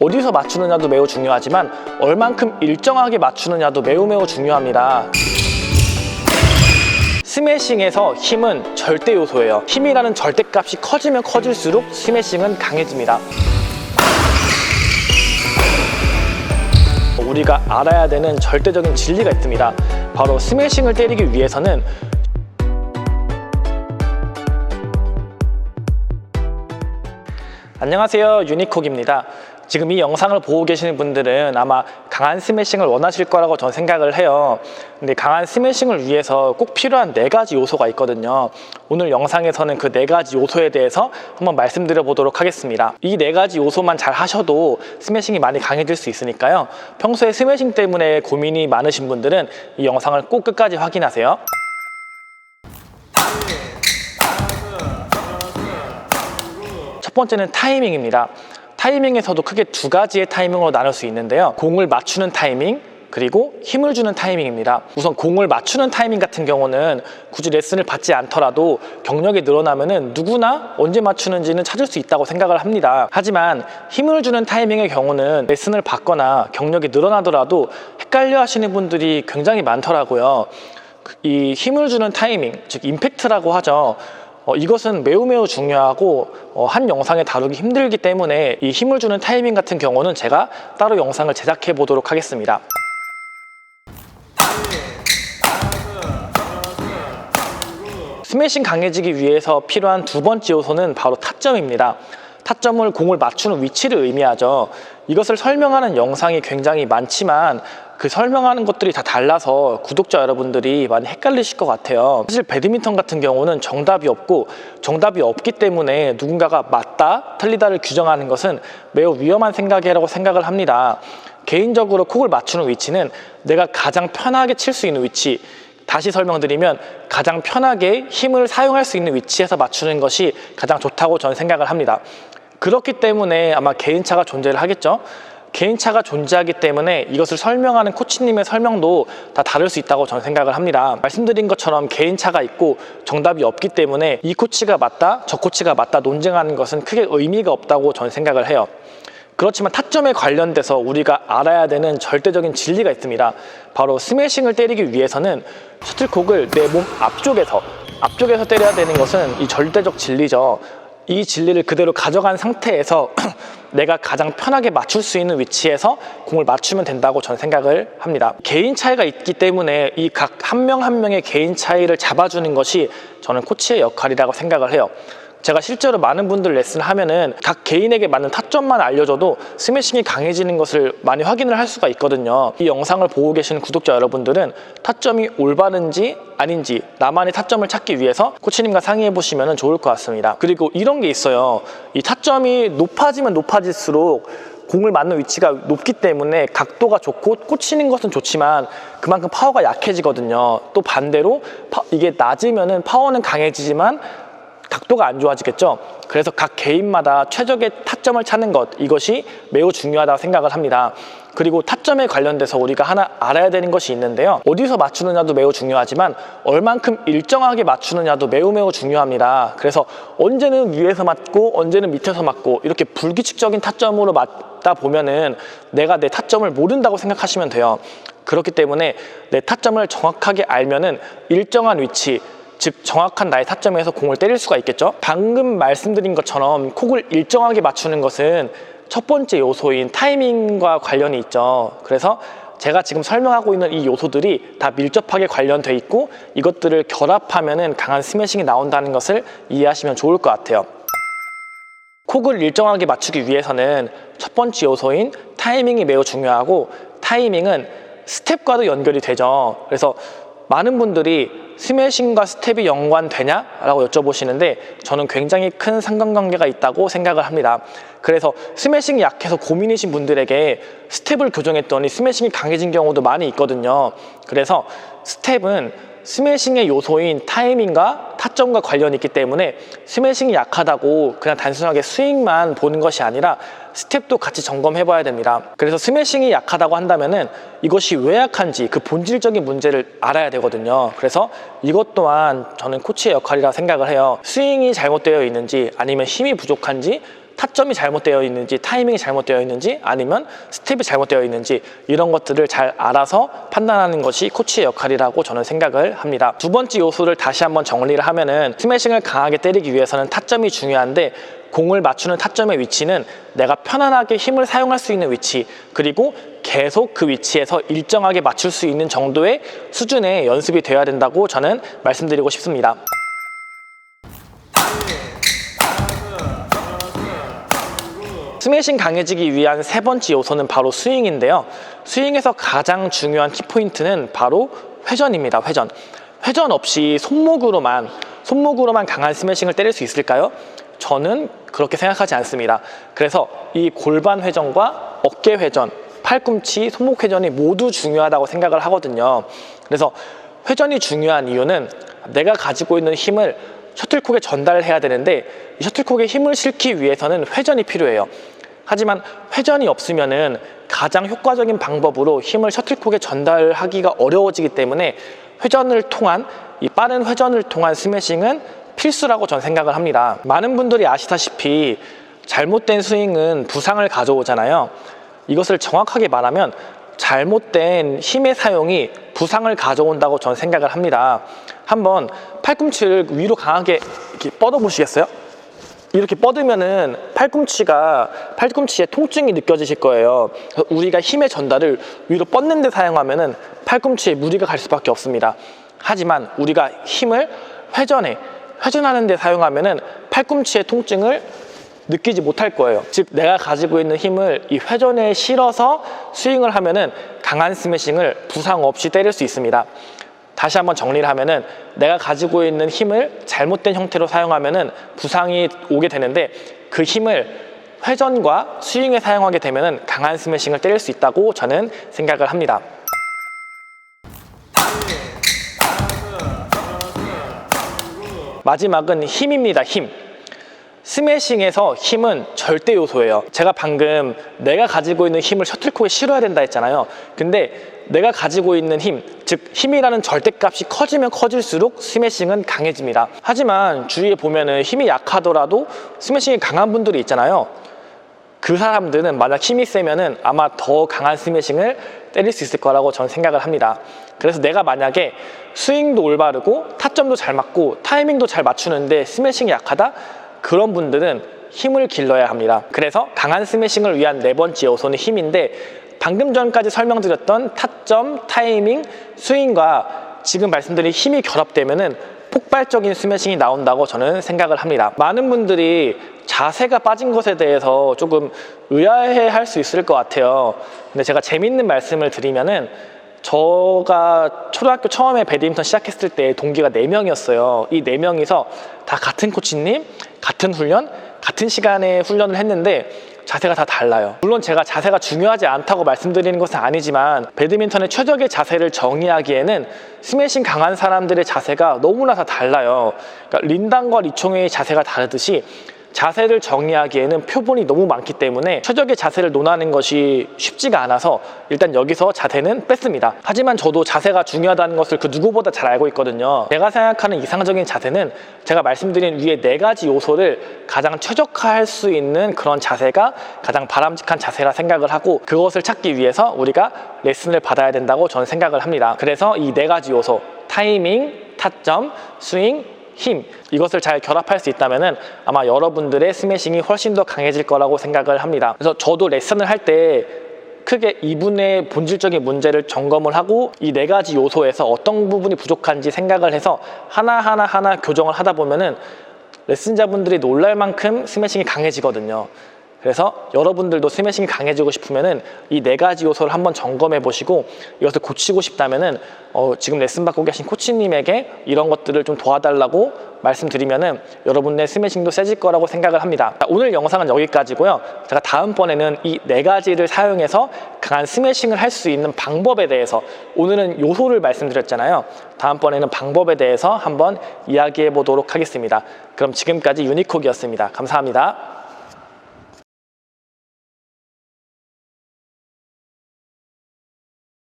어디서 맞추느냐도 매우 중요하지만 얼만큼 일정하게 맞추느냐도 매우 중요합니다. 스매싱에서 힘은 절대 요소예요. 힘이라는 절대값이 커지면 커질수록 스매싱은 강해집니다. 우리가 알아야 되는 절대적인 진리가 있습니다. 바로 스매싱을 때리기 위해서는 안녕하세요, 유니콕입니다. 지금 이 영상을 보고 계시는 분들은 아마 강한 스매싱을 원하실 거라고 저는 생각을 해요. 근데 강한 스매싱을 위해서 꼭 필요한 4가지 요소가 있거든요. 오늘 영상에서는 그 4가지 요소에 대해서 한번 말씀드려 보도록 하겠습니다. 이 4가지 요소만 잘 하셔도 스매싱이 많이 강해질 수 있으니까요. 평소에 스매싱 때문에 고민이 많으신 분들은 이 영상을 꼭 끝까지 확인하세요. 첫 번째는 타이밍입니다. 타이밍에서도 크게 2가지의 타이밍으로 나눌 수 있는데요. 공을 맞추는 타이밍, 그리고 힘을 주는 타이밍입니다. 우선 공을 맞추는 타이밍 같은 경우는 굳이 레슨을 받지 않더라도 경력이 늘어나면은 누구나 언제 맞추는지는 찾을 수 있다고 생각을 합니다. 하지만 힘을 주는 타이밍의 경우는 레슨을 받거나 경력이 늘어나더라도 헷갈려 하시는 분들이 굉장히 많더라고요. 이 힘을 주는 타이밍, 즉 임팩트라고 하죠. 이것은 매우 중요하고 한 영상에 다루기 힘들기 때문에 이 힘을 주는 타이밍 같은 경우는 제가 따로 영상을 제작해 보도록 하겠습니다. 스매싱 강해지기 위해서 필요한 2번째 요소는 바로 타점입니다. 타점을 공을 맞추는 위치를 의미하죠. 이것을 설명하는 영상이 굉장히 많지만 그 설명하는 것들이 다 달라서 구독자 여러분들이 많이 헷갈리실 것 같아요. 사실 배드민턴 같은 경우는 정답이 없고 정답이 없기 때문에 누군가가 맞다, 틀리다를 규정하는 것은 매우 위험한 생각이라고 생각을 합니다. 개인적으로 콕을 맞추는 위치는 내가 가장 편하게 칠 수 있는 위치, 다시 설명드리면 가장 편하게 힘을 사용할 수 있는 위치에서 맞추는 것이 가장 좋다고 저는 생각을 합니다. 그렇기 때문에 아마 개인차가 존재를 하겠죠. 개인차가 존재하기 때문에 이것을 설명하는 코치님의 설명도 다 다를 수 있다고 저는 생각을 합니다. 말씀드린 것처럼 개인차가 있고 정답이 없기 때문에 이 코치가 맞다, 저 코치가 맞다 논쟁하는 것은 크게 의미가 없다고 저는 생각을 해요. 그렇지만 타점에 관련돼서 우리가 알아야 되는 절대적인 진리가 있습니다. 바로 스매싱을 때리기 위해서는 셔틀콕을 내 몸 앞쪽에서 때려야 되는 것은 이 절대적 진리죠. 이 진리를 그대로 가져간 상태에서 내가 가장 편하게 맞출 수 있는 위치에서 공을 맞추면 된다고 저는 생각을 합니다. 개인 차이가 있기 때문에 이 각 한 명 한 명의 개인 차이를 잡아주는 것이 저는 코치의 역할이라고 생각을 해요. 제가 실제로 많은 분들 레슨을 하면은 각 개인에게 맞는 타점만 알려줘도 스매싱이 강해지는 것을 많이 확인을 할 수가 있거든요. 이 영상을 보고 계시는 구독자 여러분들은 타점이 올바른지 아닌지 나만의 타점을 찾기 위해서 코치님과 상의해 보시면 좋을 것 같습니다. 그리고 이런 게 있어요. 이 타점이 높아지면 높아질수록 공을 맞는 위치가 높기 때문에 각도가 좋고 꽂히는 것은 좋지만 그만큼 파워가 약해지거든요. 또 반대로 이게 낮으면은 파워는 강해지지만 각도가 안 좋아지겠죠. 그래서 각 개인마다 최적의 타점을 찾는 것, 이것이 매우 중요하다고 생각을 합니다. 그리고 타점에 관련돼서 우리가 하나 알아야 되는 것이 있는데요. 어디서 맞추느냐도 매우 중요하지만 얼만큼 일정하게 맞추느냐도 매우 중요합니다. 그래서 언제는 위에서 맞고 언제는 밑에서 맞고 이렇게 불규칙적인 타점으로 맞다 보면은 내가 내 타점을 모른다고 생각하시면 돼요. 그렇기 때문에 내 타점을 정확하게 알면은 일정한 위치, 즉 정확한 나의 타점에서 공을 때릴 수가 있겠죠. 방금 말씀드린 것처럼 콕을 일정하게 맞추는 것은 첫 번째 요소인 타이밍과 관련이 있죠. 그래서 제가 지금 설명하고 있는 이 요소들이 다 밀접하게 관련돼 있고 이것들을 결합하면은 강한 스매싱이 나온다는 것을 이해하시면 좋을 것 같아요. 콕을 일정하게 맞추기 위해서는 첫 번째 요소인 타이밍이 매우 중요하고, 타이밍은 스텝과도 연결이 되죠. 그래서 많은 분들이 스매싱과 스텝이 연관되냐? 라고 여쭤보시는데 저는 굉장히 큰 상관관계가 있다고 생각을 합니다. 그래서 스매싱이 약해서 고민이신 분들에게 스텝을 교정했더니 스매싱이 강해진 경우도 많이 있거든요. 그래서 스텝은 스매싱의 요소인 타이밍과 타점과 관련이 있기 때문에 스매싱이 약하다고 그냥 단순하게 스윙만 보는 것이 아니라 스텝도 같이 점검해 봐야 됩니다. 그래서 스매싱이 약하다고 한다면은 이것이 왜 약한지 그 본질적인 문제를 알아야 되거든요. 그래서 이것 또한 저는 코치의 역할이라 생각을 해요. 스윙이 잘못되어 있는지 아니면 힘이 부족한지 타점이 잘못되어 있는지, 타이밍이 잘못되어 있는지, 아니면 스텝이 잘못되어 있는지, 이런 것들을 잘 알아서 판단하는 것이 코치의 역할이라고 저는 생각을 합니다. 두 번째 요소를 다시 한번 정리를 하면은, 스매싱을 강하게 때리기 위해서는 타점이 중요한데, 공을 맞추는 타점의 위치는 내가 편안하게 힘을 사용할 수 있는 위치, 그리고 계속 그 위치에서 일정하게 맞출 수 있는 정도의 수준의 연습이 되어야 된다고 저는 말씀드리고 싶습니다. 스매싱 강해지기 위한 세 번째 요소는 바로 스윙인데요. 스윙에서 가장 중요한 키포인트는 바로 회전입니다. 회전 없이 손목으로만 강한 스매싱을 때릴 수 있을까요? 저는 그렇게 생각하지 않습니다. 그래서 이 골반 회전과 어깨 회전, 팔꿈치, 손목 회전이 모두 중요하다고 생각을 하거든요. 그래서 회전이 중요한 이유는 내가 가지고 있는 힘을 셔틀콕에 전달해야 되는데, 이 셔틀콕에 힘을 실기 위해서는 회전이 필요해요. 하지만 회전이 없으면은 가장 효과적인 방법으로 힘을 셔틀콕에 전달하기가 어려워지기 때문에 이 빠른 회전을 통한 스매싱은 필수라고 저는 생각을 합니다. 많은 분들이 아시다시피 잘못된 스윙은 부상을 가져오잖아요. 이것을 정확하게 말하면 잘못된 힘의 사용이 부상을 가져온다고 저는 생각을 합니다. 한번 팔꿈치를 위로 강하게 이렇게 뻗어 보시겠어요? 이렇게 뻗으면은 팔꿈치에 통증이 느껴지실 거예요. 우리가 힘의 전달을 위로 뻗는 데 사용하면은 팔꿈치에 무리가 갈 수밖에 없습니다. 하지만 우리가 힘을 회전하는 데 사용하면은 팔꿈치의 통증을 느끼지 못할 거예요. 즉, 내가 가지고 있는 힘을 이 회전에 실어서 스윙을 하면은 강한 스매싱을 부상 없이 때릴 수 있습니다. 다시 한번 정리를 하면은, 내가 가지고 있는 힘을 잘못된 형태로 사용하면은 부상이 오게 되는데, 그 힘을 회전과 스윙에 사용하게 되면은 강한 스매싱을 때릴 수 있다고 저는 생각을 합니다. 마지막은 힘입니다. 힘. 스매싱에서 힘은 절대 요소예요. 제가 방금 내가 가지고 있는 힘을 셔틀콕에 실어야 된다 했잖아요. 근데 내가 가지고 있는 힘, 즉 힘이라는 절대값이 커지면 커질수록 스매싱은 강해집니다. 하지만 주위에 보면은 힘이 약하더라도 스매싱이 강한 분들이 있잖아요. 그 사람들은 만약 힘이 세면은 아마 더 강한 스매싱을 때릴 수 있을 거라고 저는 생각을 합니다. 그래서 내가 만약에 스윙도 올바르고 타점도 잘 맞고 타이밍도 잘 맞추는데 스매싱이 약하다? 그런 분들은 힘을 길러야 합니다. 그래서 강한 스매싱을 위한 네 번째 요소는 힘인데, 방금 전까지 설명드렸던 타점, 타이밍, 스윙과 지금 말씀드린 힘이 결합되면은 폭발적인 스매싱이 나온다고 저는 생각을 합니다. 많은 분들이 자세가 빠진 것에 대해서 조금 의아해 할 수 있을 것 같아요. 근데 제가 재밌는 말씀을 드리면은, 저가 초등학교 처음에 배드민턴 시작했을 때 동기가 4명이었어요. 이 4명이서 다 같은 코치님, 같은 훈련, 같은 시간에 훈련을 했는데 자세가 다 달라요. 물론 제가 자세가 중요하지 않다고 말씀드리는 것은 아니지만, 배드민턴의 최적의 자세를 정의하기에는 스매싱 강한 사람들의 자세가 너무나 다 달라요. 그러니까 린단과 리총회의 자세가 다르듯이 자세를 정의하기에는 표본이 너무 많기 때문에 최적의 자세를 논하는 것이 쉽지가 않아서 일단 여기서 자세는 뺐습니다. 하지만 저도 자세가 중요하다는 것을 그 누구보다 잘 알고 있거든요. 제가 생각하는 이상적인 자세는 제가 말씀드린 위에 4가지 요소를 가장 최적화할 수 있는 그런 자세가 가장 바람직한 자세라 생각을 하고, 그것을 찾기 위해서 우리가 레슨을 받아야 된다고 저는 생각을 합니다. 그래서 이 4가지 요소, 타이밍, 타점, 스윙, 힘, 이것을 잘 결합할 수 있다면 아마 여러분들의 스매싱이 훨씬 더 강해질 거라고 생각을 합니다. 그래서 저도 레슨을 할 때 크게 이분의 본질적인 문제를 점검을 하고 이 4가지 요소에서 어떤 부분이 부족한지 생각을 해서 하나하나 교정을 하다 보면은 레슨자분들이 놀랄 만큼 스매싱이 강해지거든요. 그래서 여러분들도 스매싱이 강해지고 싶으면은 이 4가지 요소를 한번 점검해 보시고, 이것을 고치고 싶다면은 지금 레슨 받고 계신 코치님에게 이런 것들을 좀 도와달라고 말씀드리면은 여러분의 스매싱도 세질 거라고 생각을 합니다. 오늘 영상은 여기까지고요. 제가 다음번에는 이 4가지를 사용해서 강한 스매싱을 할 수 있는 방법에 대해서, 오늘은 요소를 말씀드렸잖아요. 다음번에는 방법에 대해서 한번 이야기해 보도록 하겠습니다. 그럼 지금까지 유니콕이었습니다. 감사합니다.